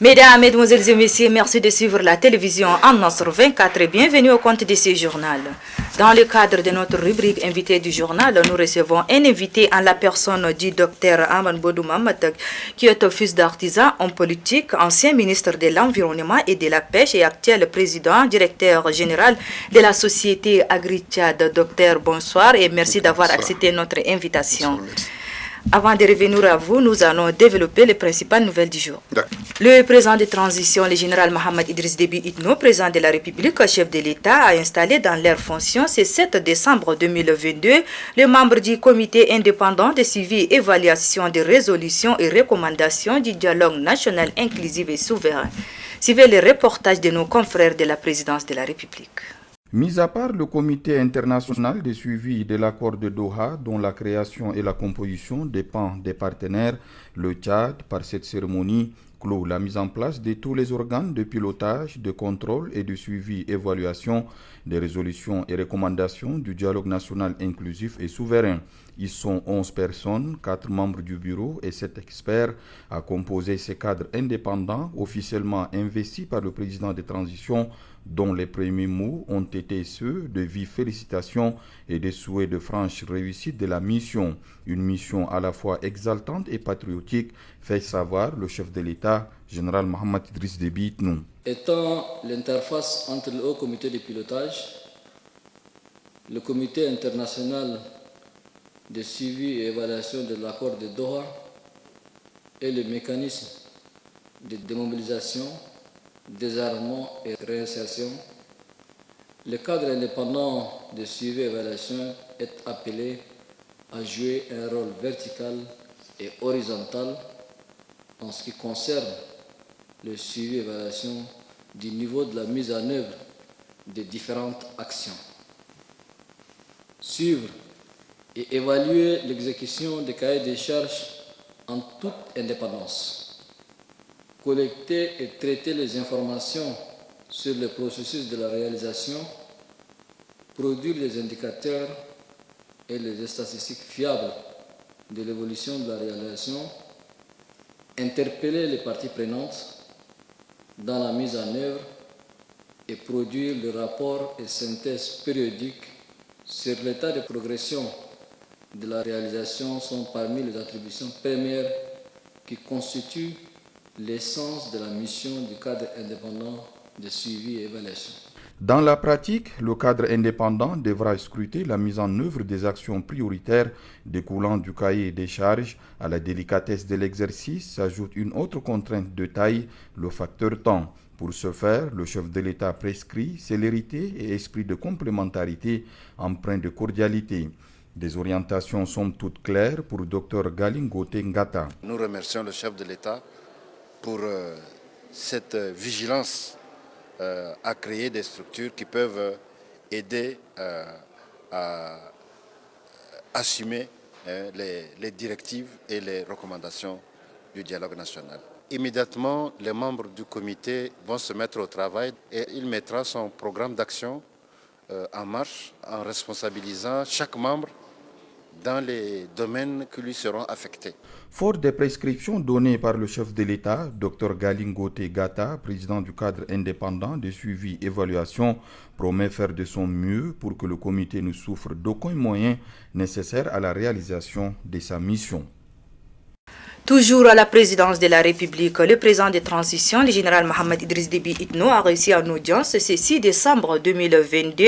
Mesdames, Mesdemoiselles et Messieurs, merci de suivre la télévision en Nasr 24 et bienvenue au compte de ce journal. Dans le cadre de notre rubrique invité du journal, nous recevons un invité en la personne du docteur Aman Bodou Mamadou, qui est fils d'artisan, homme politique, ancien ministre de l'Environnement et de la Pêche et actuel président, directeur général de la société Agri-Tchad. Docteur, bonsoir et merci d'avoir accepté notre invitation. Avant de revenir à vous, nous allons développer les principales nouvelles du jour. Le président de transition, le général Mohamed Idriss Déby Itno, président de la République, chef de l'État, a installé dans leurs fonctions ce 7 décembre 2022 les membres du comité indépendant de suivi et évaluation des résolutions et recommandations du dialogue national inclusif et souverain. Suivez le reportage de nos confrères de la présidence de la République. Mis à part le comité international de suivi de l'accord de Doha, dont la création et la composition dépendent des partenaires, le Tchad, par cette cérémonie, clôt la mise en place de tous les organes de pilotage, de contrôle et de suivi-évaluation des résolutions et recommandations du dialogue national inclusif et souverain. Ils sont 11 personnes, 4 membres du bureau et 7 experts à composer ces cadres indépendants officiellement investis par le président de transition, dont les premiers mots ont été ceux de vives félicitations et des souhaits de franche réussite de la mission. Une mission à la fois exaltante et patriotique, fait savoir le chef de l'État, général Mohamed Idriss Déby Itno. Étant l'interface entre le haut comité de pilotage, le comité international de suivi et évaluation de l'accord de Doha et le mécanisme de démobilisation, désarmement et réinsertion, le cadre indépendant de suivi et évaluation est appelé à jouer un rôle vertical et horizontal en ce qui concerne le suivi et évaluation du niveau de la mise en œuvre des différentes actions. Suivre et évaluer l'exécution des cahiers des charges en toute indépendance. Collecter et traiter les informations sur le processus de la réalisation, produire les indicateurs et les statistiques fiables de l'évolution de la réalisation, interpeller les parties prenantes dans la mise en œuvre et produire le rapport et synthèse périodique sur l'état de progression de la réalisation sont parmi les attributions premières qui constituent l'essence de la mission du cadre indépendant de suivi et évaluation. Dans la pratique, le cadre indépendant devra scruter la mise en œuvre des actions prioritaires découlant du cahier des charges. À la délicatesse de l'exercice s'ajoute une autre contrainte de taille, le facteur temps. Pour ce faire, le chef de l'État prescrit célérité et esprit de complémentarité empreint de cordialité. Des orientations sont toutes claires pour Dr Galingote Ngata. Nous remercions le chef de l'État pour cette vigilance à créer des structures qui peuvent aider à assumer les directives et les recommandations du dialogue national. Immédiatement, les membres du comité vont se mettre au travail et il mettra son programme d'action en marche en responsabilisant chaque membre dans les domaines qui lui seront affectés. Fort des prescriptions données par le chef de l'État, Dr Galingote Ngata, président du cadre indépendant de suivi et évaluation, promet faire de son mieux pour que le comité ne souffre d'aucun moyen nécessaire à la réalisation de sa mission. Toujours à la présidence de la République, le président de transition, le général Mohamed Idriss Déby Itno, a réussi en audience ce 6 décembre 2022.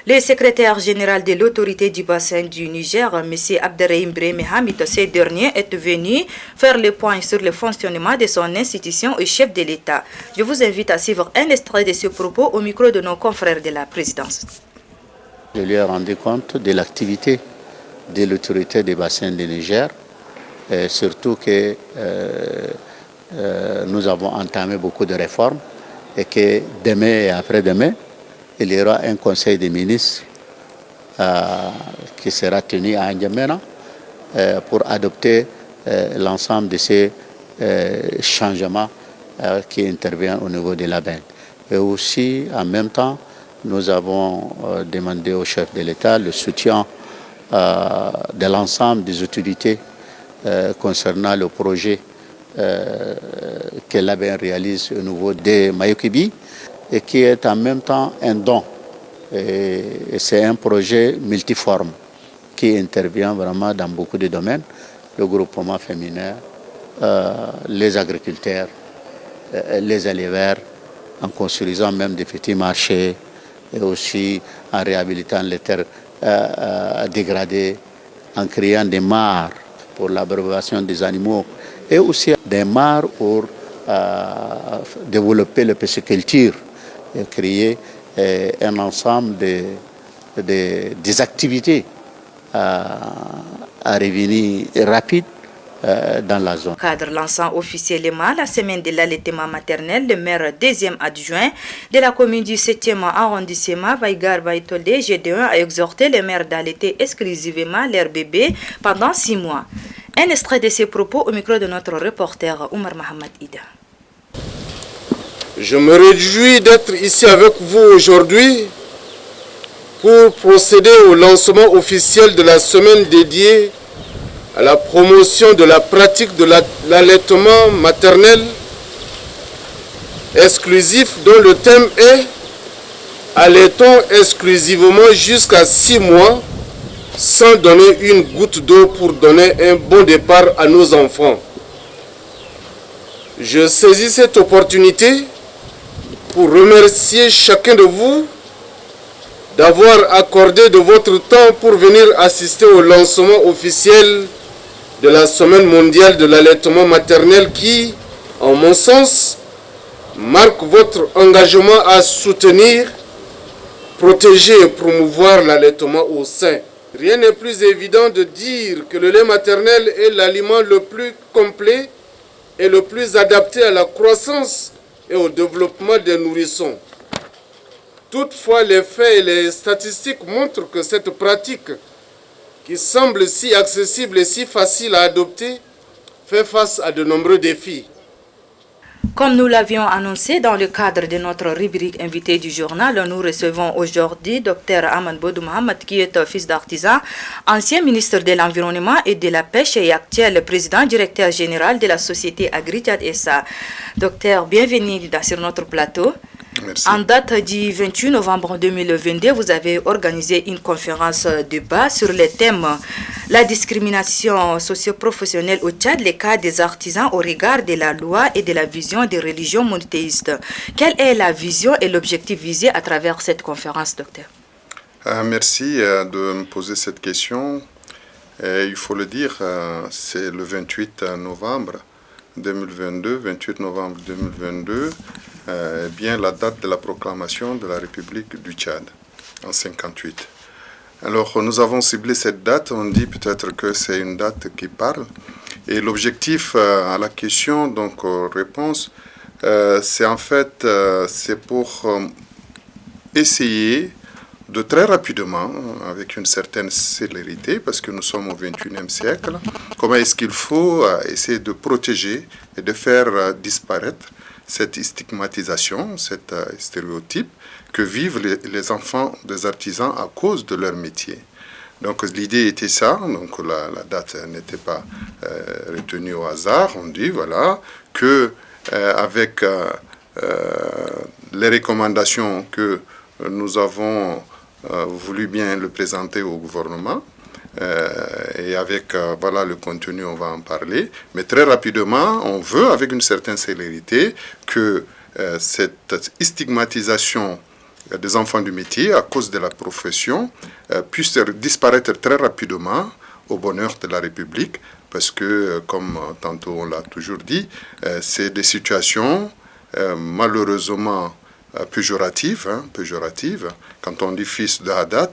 Le secrétaire général de l'autorité du bassin du Niger, M. Abderrahim Brahim Hamid, ce dernier est venu faire le point sur le fonctionnement de son institution et chef de l'État. Je vous invite à suivre un extrait de ce propos au micro de nos confrères de la présidence. Je lui ai rendu compte de l'activité de l'autorité du bassin du Niger. Et surtout que nous avons entamé beaucoup de réformes et que demain et après-demain, il y aura un conseil des ministres qui sera tenu à N'Djamena pour adopter l'ensemble de ces changements qui interviennent au niveau de la BEN. Et aussi, en même temps, nous avons demandé au chef de l'État le soutien de l'ensemble des autorités concernant le projet que l'ABN réalise au niveau de Mayokibi et qui est en même temps un don. Et c'est un projet multiforme qui intervient vraiment dans beaucoup de domaines, le groupement féminin, les agriculteurs, les éleveurs, en construisant même des petits marchés et aussi en réhabilitant les terres dégradées, en créant des mares pour l'abréviation des animaux et aussi des mares pour développer la pisciculture et créer un ensemble des activités à revenus rapides dans la zone. Cadre lançant officiellement la semaine de l'allaitement maternel, le maire deuxième adjoint de la commune du 7e arrondissement, Baïgar Baïtolde, GD1, a exhorté les mères d'allaiter exclusivement leurs bébés pendant 6 mois. Un extrait de ses propos au micro de notre reporter Oumar Mohamed Ida. Je me réjouis d'être ici avec vous aujourd'hui pour procéder au lancement officiel de la semaine dédiée à la promotion de la pratique de l'allaitement maternel exclusif dont le thème est « Allaitons exclusivement jusqu'à 6 mois sans donner une goutte d'eau pour donner un bon départ à nos enfants ». Je saisis cette opportunité pour remercier chacun de vous d'avoir accordé de votre temps pour venir assister au lancement officiel de la Semaine mondiale de l'allaitement maternel qui, en mon sens, marque votre engagement à soutenir, protéger et promouvoir l'allaitement au sein. Rien n'est plus évident de dire que le lait maternel est l'aliment le plus complet et le plus adapté à la croissance et au développement des nourrissons. Toutefois, les faits et les statistiques montrent que cette pratique, qui semble si accessible et si facile à adopter, fait face à de nombreux défis. Comme nous l'avions annoncé dans le cadre de notre rubrique invité du journal, nous recevons aujourd'hui Dr Aman Bodou Mohamed, qui est fils d'artisan, ancien ministre de l'Environnement et de la Pêche et actuel président directeur général de la société Agritad SA. Docteur, bienvenue sur notre plateau. Merci. En date du 28 novembre 2022, vous avez organisé une conférence débat sur le thème la discrimination socio-professionnelle au Tchad, les cas des artisans au regard de la loi et de la vision des religions monothéistes. Quelle est la vision et l'objectif visé à travers cette conférence, docteur? Merci de me poser cette question. Il faut le dire, c'est le 28 novembre 2022, 28 novembre 2022, bien la date de la proclamation de la République du Tchad, en 58. Alors, nous avons ciblé cette date, on dit peut-être que c'est une date qui parle. Et l'objectif à la question, donc réponse, c'est en fait, c'est pour essayer de très rapidement, avec une certaine célérité, parce que nous sommes au XXIe siècle, comment est-ce qu'il faut essayer de protéger et de faire disparaître cette stigmatisation, cet stéréotype que vivent les enfants des artisans à cause de leur métier. Donc l'idée était ça, donc la date n'était pas retenue au hasard, on dit voilà, que avec les recommandations que nous avons voulu bien le présenter au gouvernement, et avec voilà le contenu, on va en parler. Mais très rapidement, on veut, avec une certaine célérité, que cette stigmatisation des enfants du métier à cause de la profession puisse disparaître très rapidement au bonheur de la République, parce que, comme tantôt on l'a toujours dit, c'est des situations malheureusement péjoratives. Quand on dit fils de Haddad,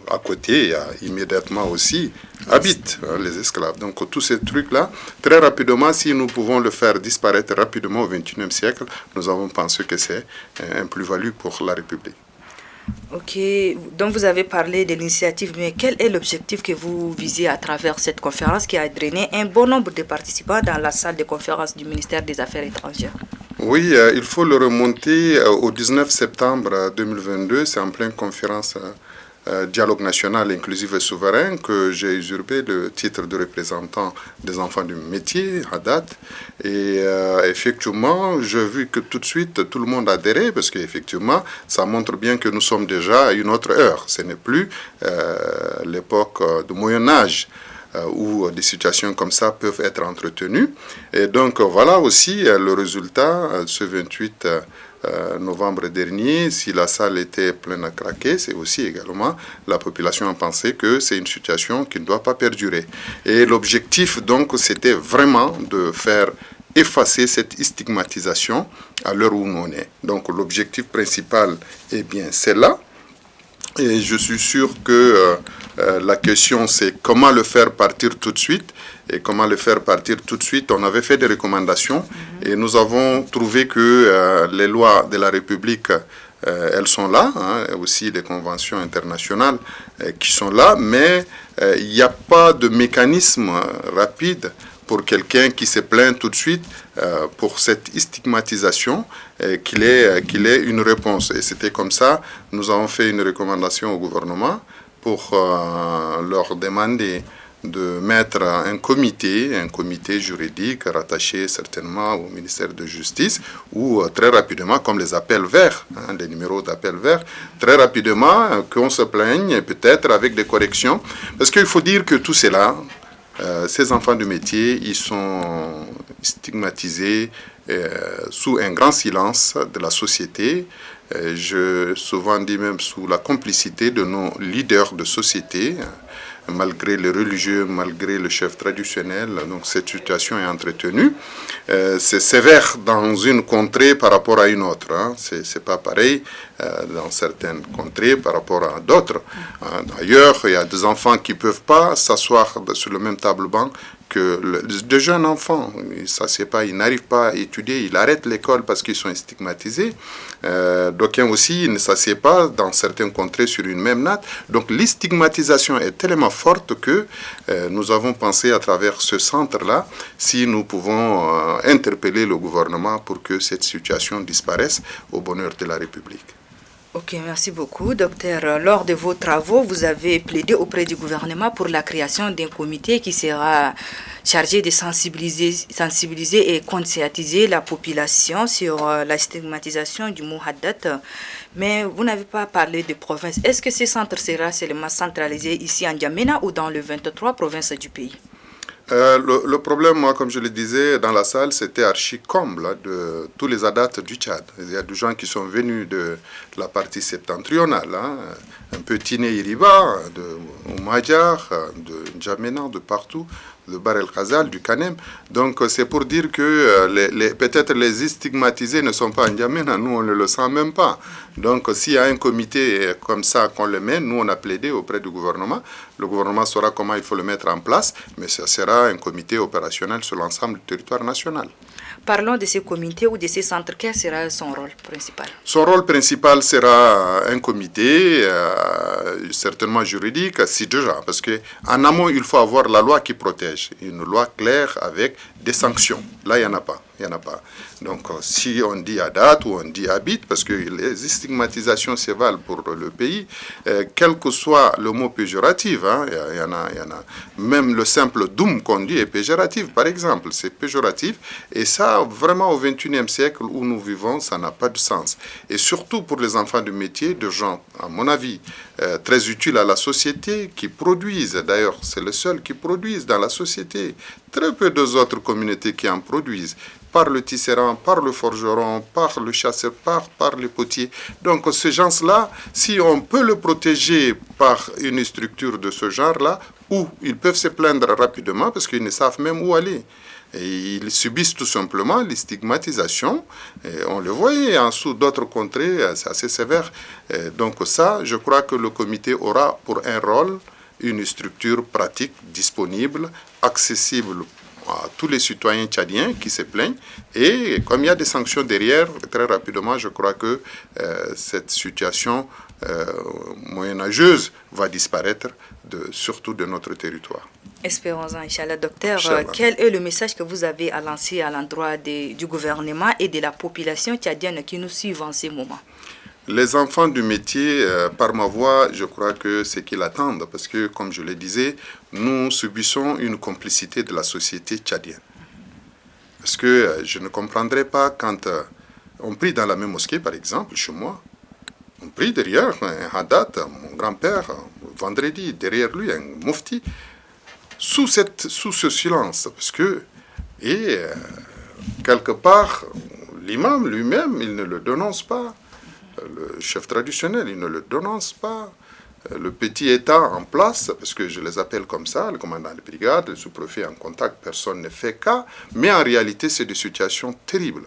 à côté, il y a immédiatement aussi habitent les esclaves. Donc tous ces trucs-là, très rapidement, si nous pouvons le faire disparaître rapidement au XXIe siècle, nous avons pensé que c'est un plus-value pour la République. Ok, donc vous avez parlé de l'initiative, mais quel est l'objectif que vous visez à travers cette conférence qui a drainé un bon nombre de participants dans la salle de conférence du ministère des Affaires étrangères? Oui, il faut le remonter au 19 septembre 2022, c'est en pleine conférence Dialogue national inclusif et souverain que j'ai usurpé le titre de représentant des enfants du métier à date. Et effectivement, j'ai vu que tout de suite, tout le monde adhérait parce qu'effectivement, ça montre bien que nous sommes déjà à une autre heure. Ce n'est plus l'époque du Moyen-Âge où des situations comme ça peuvent être entretenues. Et donc voilà aussi le résultat ce 28 novembre dernier. Si la salle était pleine à craquer, c'est aussi également la population a pensé que c'est une situation qui ne doit pas perdurer. Et l'objectif donc c'était vraiment de faire effacer cette stigmatisation à l'heure où on est. Donc l'objectif principal, eh bien, c'est là. Et je suis sûr que la question, c'est comment le faire partir tout de suite. Et comment le faire partir tout de suite. On avait fait des recommandations et nous avons trouvé que les lois de la République, elles sont là, hein, aussi les conventions internationales qui sont là, mais il n'y a pas de mécanisme rapide pour quelqu'un qui se plaint tout de suite pour cette stigmatisation, qu'il ait une réponse. Et c'était comme ça, nous avons fait une recommandation au gouvernement pour leur demander de mettre un comité juridique rattaché certainement au ministère de Justice, ou très rapidement, comme les appels verts, hein, les numéros d'appels verts, très rapidement qu'on se plaigne, peut-être avec des corrections. Parce qu'il faut dire que tout cela, ces enfants du métier, ils sont stigmatisés sous un grand silence de la société. Je souvent dis même sous la complicité de nos leaders de société, malgré les religieux, malgré le chef traditionnel. Donc cette situation est entretenue. C'est sévère dans une contrée par rapport à une autre. Hein. C'est pas pareil dans certaines contrées par rapport à d'autres. D'ailleurs, il y a des enfants qui ne peuvent pas s'asseoir sur le même table-banc que de jeunes enfants. Ils n'arrivent pas à étudier, ils arrêtent l'école parce qu'ils sont stigmatisés. D'aucuns aussi ne s'assiedent pas dans certaines contrées sur une même natte. Donc l'estigmatisation est tellement forte que nous avons pensé à travers ce centre-là si nous pouvons interpeller le gouvernement pour que cette situation disparaisse au bonheur de la République. Ok, merci beaucoup, docteur. Lors de vos travaux, vous avez plaidé auprès du gouvernement pour la création d'un comité qui sera chargé de sensibiliser et conscientiser la population sur la stigmatisation du mot haddat. Mais vous n'avez pas parlé de province. Est-ce que ce centre sera seulement centralisé ici en N'Djamena ou dans les 23 provinces du pays? Le problème, moi, comme je le disais dans la salle, c'était archi comble de tous les Haddats du Tchad. Il y a des gens qui sont venus de la partie septentrionale, hein, un peu Tiné-Iriba, de Oumadjar, de N'Djamena, de partout, de Bar El Khazal, du Kanem. Donc c'est pour dire que peut-être les stigmatisés ne sont pas en N'Djamena, nous on ne le sent même pas. Donc s'il y a un comité comme ça qu'on le met, nous on a plaidé auprès du gouvernement, le gouvernement saura comment il faut le mettre en place, mais ce sera un comité opérationnel sur l'ensemble du territoire national. Parlons de ces comités ou de ces centres. Quel sera son rôle principal? Son rôle principal sera un comité, certainement juridique, si déjà, parce qu'en amont, il faut avoir la loi qui protège, une loi claire avec des sanctions. Là, il n'y en a pas. Il n'y en a pas. Donc, si on dit Haddat ou on dit Habit, parce que les stigmatisations se valent pour le pays, quel que soit le mot péjoratif, hein, il y en a. Même le simple Doum qu'on dit est péjoratif, par exemple, c'est péjoratif. Et ça, vraiment, au XXIe siècle où nous vivons, ça n'a pas de sens. Et surtout pour les enfants du métier, de gens, à mon avis, très utiles à la société, qui produisent, d'ailleurs, c'est le seul qui produisent dans la société. Très peu d'autres communautés qui en produisent, par le tisserand, par le forgeron, par le chasseur, par le potier. Donc ces gens-là, si on peut le protéger par une structure de ce genre-là, où ils peuvent se plaindre rapidement parce qu'ils ne savent même où aller. Et ils subissent tout simplement les stigmatisations. Et on le voyait en sous d'autres contrées, c'est assez sévère. Et donc ça, je crois que le comité aura pour un rôle une structure pratique, disponible, accessible à tous les citoyens tchadiens qui se plaignent. Et comme il y a des sanctions derrière, très rapidement, je crois que cette situation moyenâgeuse va disparaître, surtout de notre territoire. Espérons-en, Inch'Allah. Docteur, quel est le message que vous avez à lancer à l'endroit du gouvernement et de la population tchadienne qui nous suit en ces moments? Les enfants du métier, par ma voix, je crois que c'est qu'ils attendent, parce que, comme je le disais, nous subissons une complicité de la société tchadienne. Parce que je ne comprendrais pas quand on prie dans la même mosquée, par exemple, chez moi, on prie derrière un hadat, mon grand-père, vendredi, derrière lui, un mufti, sous ce silence, parce que, quelque part, l'imam lui-même, il ne le dénonce pas. Le chef traditionnel, il ne le dénonce pas. Le petit État en place, parce que je les appelle comme ça, le commandant de brigade, le sous-préfet en contact, personne ne fait cas. Mais en réalité, c'est des situations terribles.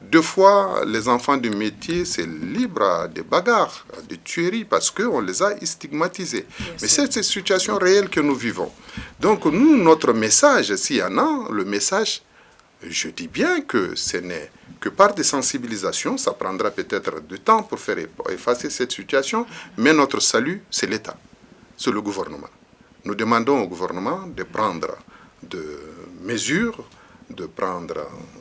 Deux fois, les enfants du métier, c'est libre à des bagarres, à des tueries, parce qu'on les a stigmatisés. Mais c'est ces situations réelles que nous vivons. Donc, nous, notre message, s'il y en a, le message, je dis bien que ce n'est que par des sensibilisations, ça prendra peut-être du temps pour faire effacer cette situation, mais notre salut, c'est l'État, c'est le gouvernement. Nous demandons au gouvernement de prendre des mesures,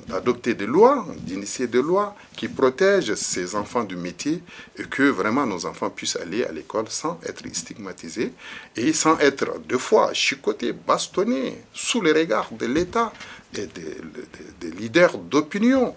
d'adopter des lois, d'initier des lois qui protègent ces enfants du métier et que vraiment nos enfants puissent aller à l'école sans être stigmatisés et sans être deux fois chicotés, bastonnés sous les regards de l'État et des leaders d'opinion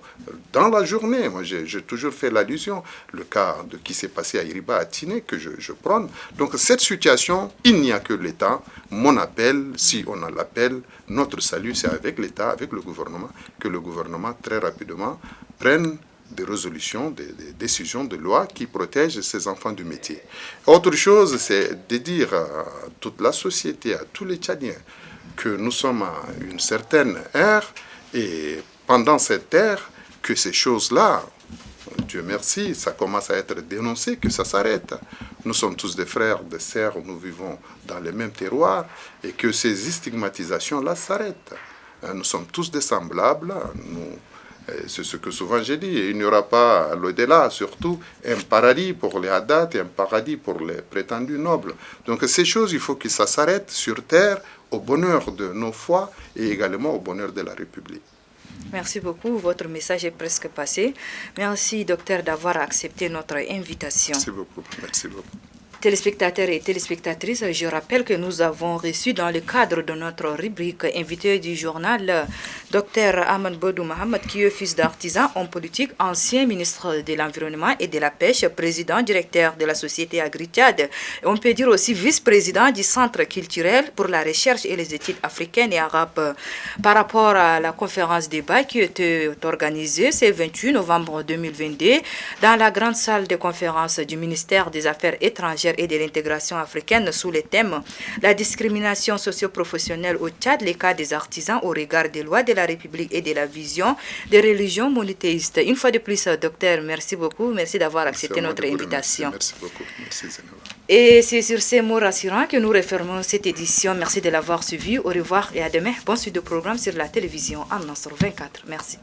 dans la journée. Moi, j'ai toujours fait l'allusion, le cas de qui s'est passé à Iriba, à Tiné, que je prône. Donc, cette situation, il n'y a que l'État. Mon appel, si on a l'appel, notre salut, c'est avec l'État, avec le gouvernement, que le gouvernement, très rapidement, prenne des résolutions, des décisions de loi qui protègent ces enfants du métier. Autre chose, c'est de dire à toute la société, à tous les Tchadiens, que nous sommes à une certaine ère et pendant cette ère, que ces choses-là, Dieu merci, ça commence à être dénoncé, que ça s'arrête. Nous sommes tous des frères, des sœurs, nous vivons dans les mêmes terroirs et que ces stigmatisations-là s'arrêtent. Nous sommes tous des semblables, c'est ce que souvent j'ai dit, il n'y aura pas à l'au-delà, surtout un paradis pour les Haddad et un paradis pour les prétendus nobles. Donc ces choses, il faut que ça s'arrête sur terre au bonheur de nos foi et également au bonheur de la République. Merci beaucoup. Votre message est presque passé. Merci, docteur, d'avoir accepté notre invitation. Merci beaucoup. Merci beaucoup. Téléspectateurs et téléspectatrices, je rappelle que nous avons reçu dans le cadre de notre rubrique invité du journal Dr Ahmed Bodou Mohamed, qui est fils d'artisan, homme politique, ancien ministre de l'Environnement et de la Pêche, président directeur de la société Agri-Tchad. On peut dire aussi vice-président du Centre culturel pour la recherche et les études africaines et arabes. Par rapport à la conférence débat qui était organisée ce 28 novembre 2022 dans la grande salle de conférence du ministère des Affaires étrangères et de l'intégration africaine sous le thème « La discrimination socio-professionnelle au Tchad, les cas des artisans au regard des lois de la République et de la vision des religions monothéistes ». Une fois de plus, docteur, merci beaucoup. Merci d'avoir accepté notre invitation. Merci beaucoup. Merci, Zénaba. Et c'est sur ces mots rassurants que nous refermons cette édition. Merci de l'avoir suivi. Au revoir et à demain. Bonne suite de programme sur la télévision en Nasr 24. Merci.